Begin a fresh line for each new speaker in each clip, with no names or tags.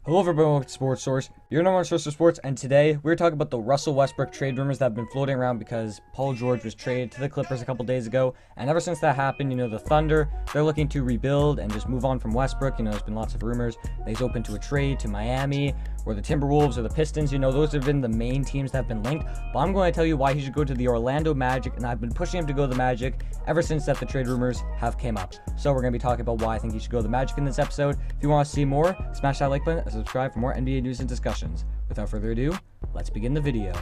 Hello everyone, welcome to Sports Source, your number one source for sports, and today we're talking about the Russell Westbrook trade rumors that have been floating around because Paul George was traded to the Clippers a couple days ago, and ever since that happened, the Thunder, they're looking to rebuild and just move on from Westbrook. There's been lots of rumors that he's open to a trade to Miami, or the Timberwolves, or the Pistons. Those have been the main teams that have been linked, but I'm going to tell you why he should go to the Orlando Magic, and I've been pushing him to go to the Magic ever since that the trade rumors have came up. So we're going to be talking about why I think he should go to the Magic in this episode. If you want to see more, smash that like button and subscribe for more NBA news and discussions. Without further ado, let's begin the video.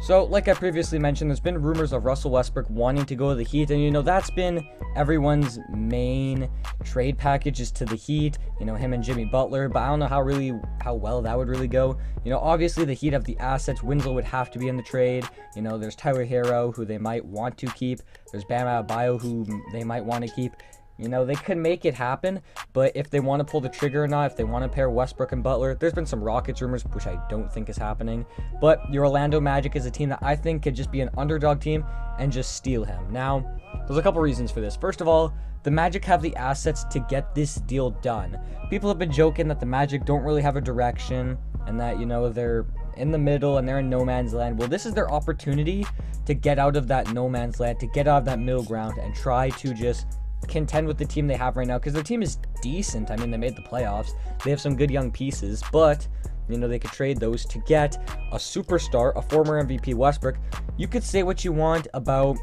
So, like I previously mentioned, there's been rumors of Russell Westbrook wanting to go to the Heat, and that's been everyone's main trade packages to the Heat, him and Jimmy Butler, but I don't know how well that would really go. Obviously the Heat have the assets. Winslow would have to be in the trade. There's Tyler Hero, who they might want to keep. There's Bam Adebayo, who they might want to keep. They could make it happen, but if they want to pull the trigger or not, if they want to pair Westbrook and Butler, there's been some Rockets rumors, which I don't think is happening. But your Orlando Magic is a team that I think could just be an underdog team and just steal him. Now, there's a couple reasons for this. First of all, the Magic have the assets to get this deal done. People have been joking that the Magic don't really have a direction and that, they're in the middle and they're in no man's land. Well, this is their opportunity to get out of that no man's land, to get out of that middle ground and try to just contend with the team they have right now, because their team is decent. I mean, they made the playoffs. They have some good young pieces, but they could trade those to get a superstar, a former MVP Westbrook. You could say what you want about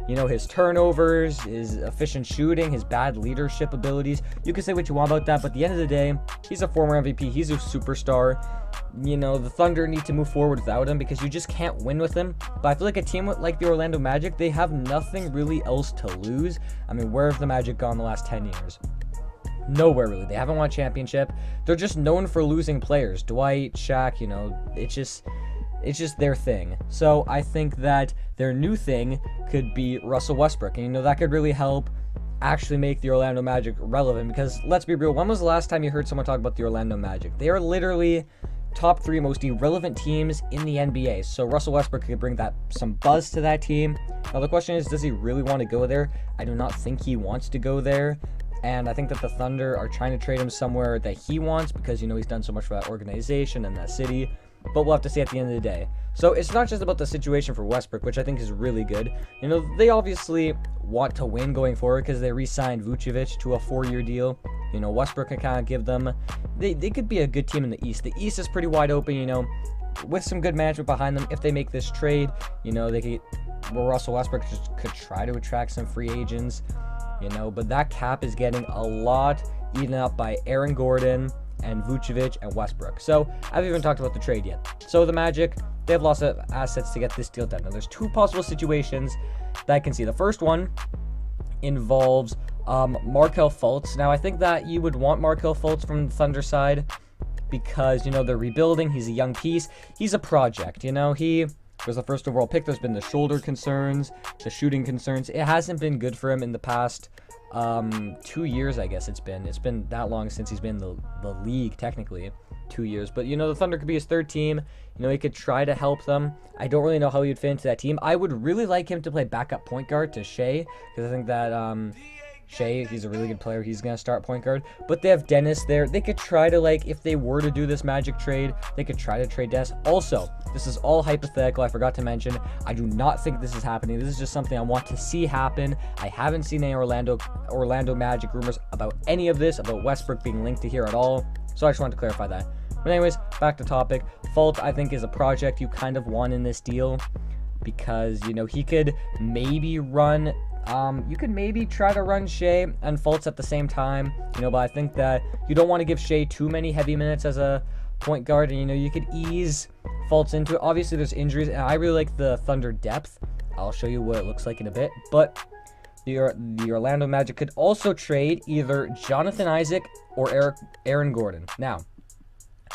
his turnovers, his efficient shooting, his bad leadership abilities. You could say what you want about that, but at the end of the day, he's a former MVP. He's a superstar. The Thunder need to move forward without him because you just can't win with him. But I feel like a team like the Orlando Magic, they have nothing really else to lose. I mean, where have the Magic gone the last 10 years? Nowhere really. They haven't won a championship. They're just known for losing players. Dwight, Shaq, it's just their thing. So I think that their new thing could be Russell Westbrook. And that could really help actually make the Orlando Magic relevant, because let's be real, when was the last time you heard someone talk about the Orlando Magic? They are literally top 3 most irrelevant teams in the NBA. So Russell Westbrook could bring some buzz to that team. Now the question is, does he really want to go there? I do not think he wants to go there. And I think that the Thunder are trying to trade him somewhere that he wants because, he's done so much for that organization and that city. But we'll have to see at the end of the day. So it's not just about the situation for Westbrook, which I think is really good. They obviously want to win going forward because they re-signed Vucevic to a 4-year deal. Westbrook can kind of give them... They could be a good team in the East. The East is pretty wide open, with some good management behind them. If they make this trade, they could... Well, Russell Westbrook could try to attract some free agents, but that cap is getting a lot eaten up by Aaron Gordon and Vucevic and Westbrook. So I haven't even talked about the trade yet. So the Magic, they have lots of assets to get this deal done. Now there's 2 possible situations that I can see. The first one involves Markelle Fultz. Now I think that you would want Markelle Fultz from the Thunder side because, they're rebuilding. He's a young piece. He's a project, He was the first overall pick. There's been the shoulder concerns, the shooting concerns. It hasn't been good for him in the past 2 years, I guess it's been that long since he's been in the league, technically 2 years. But the Thunder could be his third team. He could try to help them. I don't really know how he'd fit into that team. I would really like him to play backup point guard to Shea, because I think that Shea, he's a really good player. He's going to start point guard. But they have Dennis there. They could try to, if they were to do this Magic trade, they could try to trade Dennis. Also, this is all hypothetical. I forgot to mention, I do not think this is happening. This is just something I want to see happen. I haven't seen any Orlando Magic rumors about any of this, about Westbrook being linked to here at all. So I just wanted to clarify that. But anyways, back to topic. Fultz, I think, is a project you kind of want in this deal because, he could maybe run... you could maybe try to run Shea and Fultz at the same time, but I think that you don't want to give Shea too many heavy minutes as a point guard, and, you could ease Fultz into it. Obviously, there's injuries, and I really like the Thunder depth. I'll show you what it looks like in a bit, but the Orlando Magic could also trade either Jonathan Isaac or Aaron Gordon. Now,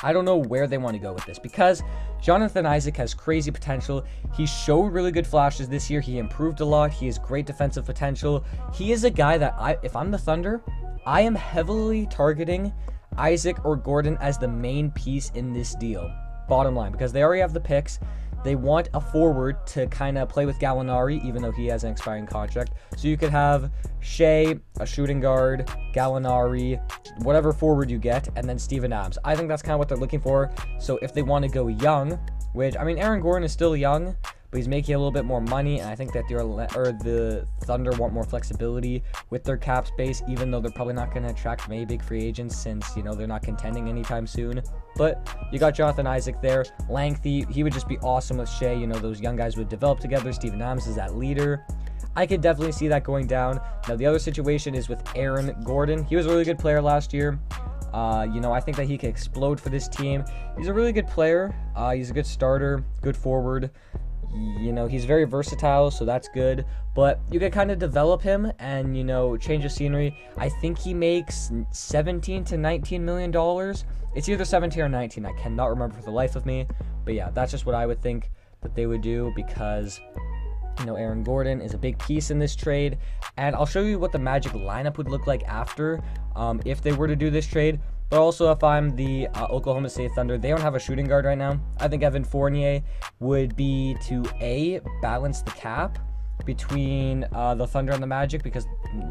I don't know where they want to go with this because Jonathan Isaac has crazy potential. He showed really good flashes this year. He improved a lot. He has great defensive potential. He is a guy that if I'm the Thunder, I am heavily targeting Isaac or Gordon as the main piece in this deal. Bottom line, because they already have the picks. they want a forward to kind of play with Gallinari, even though he has an expiring contract. So you could have Shea, a shooting guard, Gallinari, whatever forward you get, and then Steven Adams. I think that's kind of what they're looking for. So if they want to go young, which, I mean, Aaron Gordon is still young, but he's making a little bit more money, and I think that the Thunder want more flexibility with their cap space, even though they're probably not going to attract many big free agents since, you know, they're not contending anytime soon. But you got Jonathan Isaac there, lengthy. He would just be awesome with Shea. You know, those young guys would develop together. Steven Adams is that leader. I could definitely see that going down. Now, the other situation is with Aaron Gordon. He was a really good player last year. You know, I think that he could explode for this team. He's a really good player. He's a good starter, good forward. You know, he's very versatile, so that's good. But you can kind of develop him and, you know, change the scenery. I think he makes $17 to $19 million. It's either 17 or 19. I cannot remember for the life of me. But yeah, that's just what I would think that they would do because, you know, Aaron Gordon is a big piece in this trade. And I'll show you what the Magic lineup would look like after if they were to do this trade. But also, if I'm the Oklahoma City Thunder, they don't have a shooting guard right now. I think Evan Fournier would be to, A, balance the cap between the Thunder and the Magic, because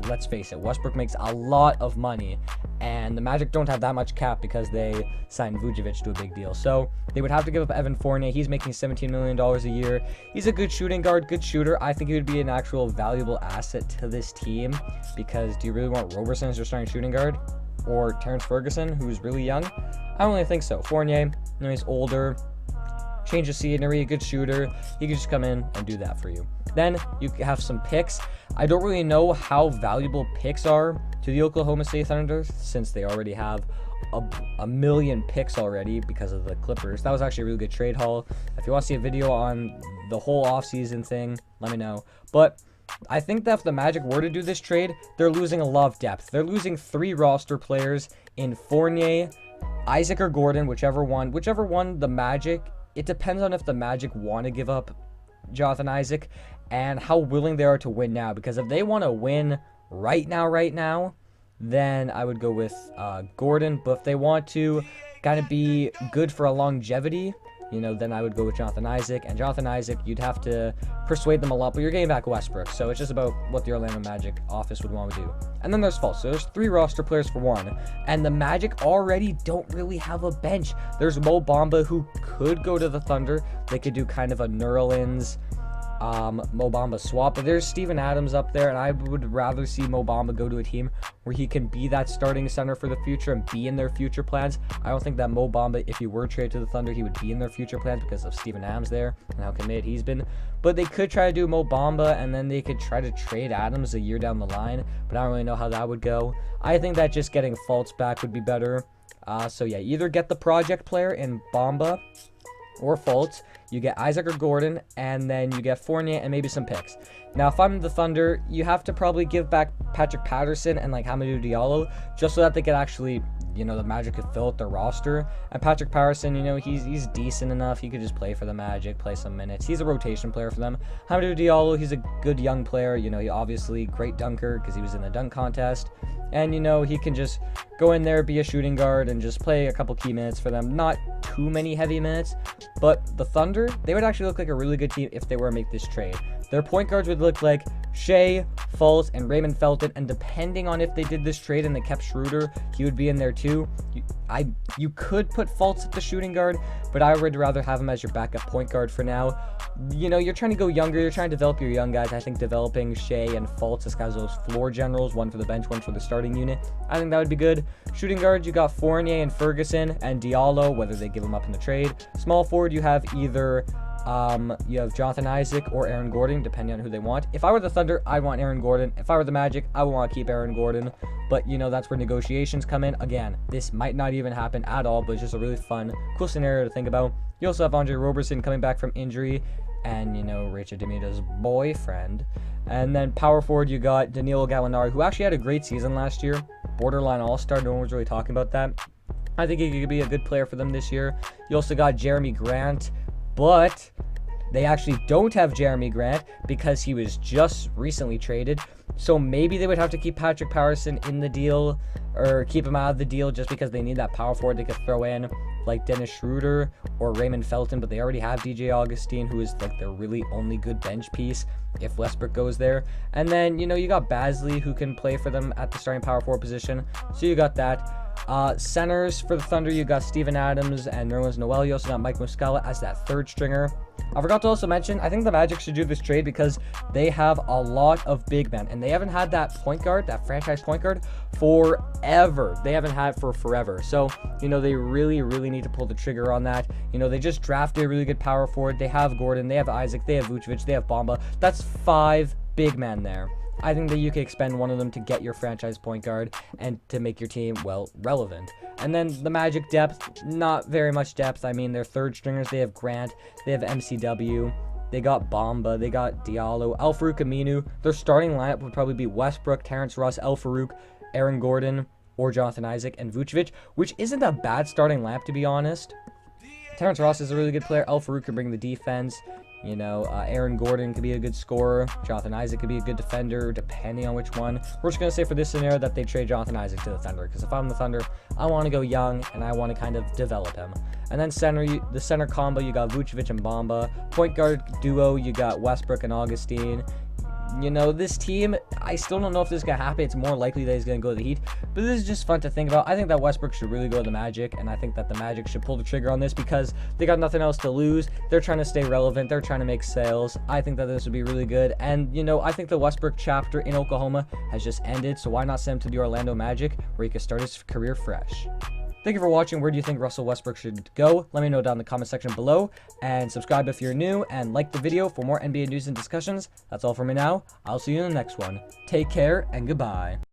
let's face it, Westbrook makes a lot of money, and the Magic don't have that much cap because they signed Vucevic to a big deal. So they would have to give up Evan Fournier. He's making $17 million a year. He's a good shooting guard, good shooter. I think he would be an actual valuable asset to this team, because do you really want Roberson as your starting shooting guard? Or Terrence Ferguson, who's really young? I don't really think so. Fournier, you know, he's older, change of scenery, a good shooter. He could just come in and do that for you. Then you have some picks. I don't really know how valuable picks are to the Oklahoma City Thunder, since they already have a million picks already because of the Clippers. That was actually a really good trade haul. If you want to see a video on the whole offseason thing, let me know. But I think that if the Magic were to do this trade, they're losing a lot of depth. They're losing 3 roster players in Fournier, Isaac, or Gordon, whichever one the Magic. It depends on if the Magic want to give up Jonathan Isaac and how willing they are to win now. Because if they want to win right now, then I would go with Gordon. But if they want to kind of be good for a longevity, you know, then I would go with Jonathan Isaac. And Jonathan Isaac, you'd have to persuade them a lot, but you're getting back Westbrook. So it's just about what the Orlando Magic office would want to do. And then there's Fultz. So there's 3 roster players for one. And the Magic already don't really have a bench. There's Mo Bamba, who could go to the Thunder. They could do kind of a Nerlens Mo Bamba swap, but there's Steven Adams up there, and I would rather see Mo Bamba go to a team where he can be that starting center for the future and be in their future plans. I don't think that Mo Bamba, if he were traded to the Thunder, he would be in their future plans because of Steven Adams there and how committed he's been. But they could try to do Mo Bamba, and then they could try to trade Adams a year down the line, but I don't really know how that would go. I think that just getting Fultz back would be better. So yeah, either get the project player in Bamba or Fultz, you get Isaac or Gordon, and then you get Fournier and maybe some picks. Now, if I'm the Thunder, you have to probably give back Patrick Patterson and like Hamidou Diallo, just so that they could actually, you know, the Magic could fill out their roster. And Patrick Patterson, you know, he's decent enough. He could just play for the Magic, play some minutes. He's a rotation player for them. Hamidou Diallo, he's a good young player. You know, he obviously great dunker because he was in the dunk contest. And, you know, he can just go in there, be a shooting guard, and just play a couple key minutes for them. Not too many heavy minutes, but the Thunder, they would actually look like a really good team if they were to make this trade. Their point guards would look like Shea, Fultz, and Raymond Felton, and depending on if they did this trade and they kept Schroeder, he would be in there too. You could put Fultz at the shooting guard, but I would rather have him as your backup point guard for now. You know, you're trying to go younger, you're trying to develop your young guys. I think developing Shea and Fultz as guys, those floor generals, one for the bench, one for the starting unit, I think that would be good. Shooting guards, you got Fournier and Ferguson and Diallo, whether they give him up in the trade. Small forward, you have either you have Jonathan Isaac or Aaron Gordon, depending on who they want. If I were the Thunder, I want Aaron Gordon. If I were the Magic, I would want to keep Aaron Gordon. But, you know, that's where negotiations come in. Again, this might not even happen at all, but it's just a really fun, cool scenario to think about. You also have Andre Roberson coming back from injury and, you know, Rachel Demita's boyfriend. And then power forward, you got Danilo Gallinari, who actually had a great season last year. Borderline all-star. No one was really talking about that. I think he could be a good player for them this year. You also got Jeremy Grant, but they actually don't have Jeremy Grant because he was just recently traded. So maybe they would have to keep Patrick Patterson in the deal or keep him out of the deal just because they need that power forward they could throw in. like Dennis Schroeder or Raymond Felton, but they already have DJ Augustine, who is like their really only good bench piece if Westbrook goes there. And then, you got Basley, who can play for them at the starting power forward position. So you got that. Centers for the Thunder, you got Steven Adams and Nerlens Noel. You also got Mike Muscala as that third stringer. I forgot to also mention, I think the Magic should do this trade because they have a lot of big men, and they haven't had that point guard, that franchise point guard, forever. They haven't had it for forever. So, they really, really need to pull the trigger on that. They just drafted a really good power forward. They have Gordon, they have Isaac, they have Vucevic, they have Bamba. That's 5 big men there. I think that you can expend one of them to get your franchise point guard and to make your team, well, relevant. And then the Magic depth, not very much depth. I mean, their third stringers, they have Grant, they have MCW, they got Bamba, they got Diallo, Al-Farouq Aminu. Their starting lineup would probably be Westbrook, Terrence Ross, Al-Farouq, Aaron Gordon, or Jonathan Isaac, and Vucevic, which isn't a bad starting lineup, to be honest. Terrence Ross is a really good player. Al-Farouq can bring the defense. Aaron Gordon could be a good scorer. Jonathan Isaac could be a good defender, depending on which one. We're just going to say for this scenario that they trade Jonathan Isaac to the Thunder, because if I'm the Thunder, I want to go young, and I want to kind of develop him. And then the center combo, you got Vucevic and Bamba. Point guard duo, you got Westbrook and Augustine. This team, I still don't know if this is going to happen. It's more likely that he's going to go to the Heat, but this is just fun to think about. I think that Westbrook should really go to the Magic, and I think that the Magic should pull the trigger on this because they got nothing else to lose. They're trying to stay relevant. They're trying to make sales. I think that this would be really good, and, I think the Westbrook chapter in Oklahoma has just ended, so why not send him to the Orlando Magic where he could start his career fresh? Thank you for watching. Where do you think Russell Westbrook should go? Let me know down in the comment section below. And subscribe if you're new. And like the video for more NBA news and discussions. That's all for me now. I'll see you in the next one. Take care and goodbye.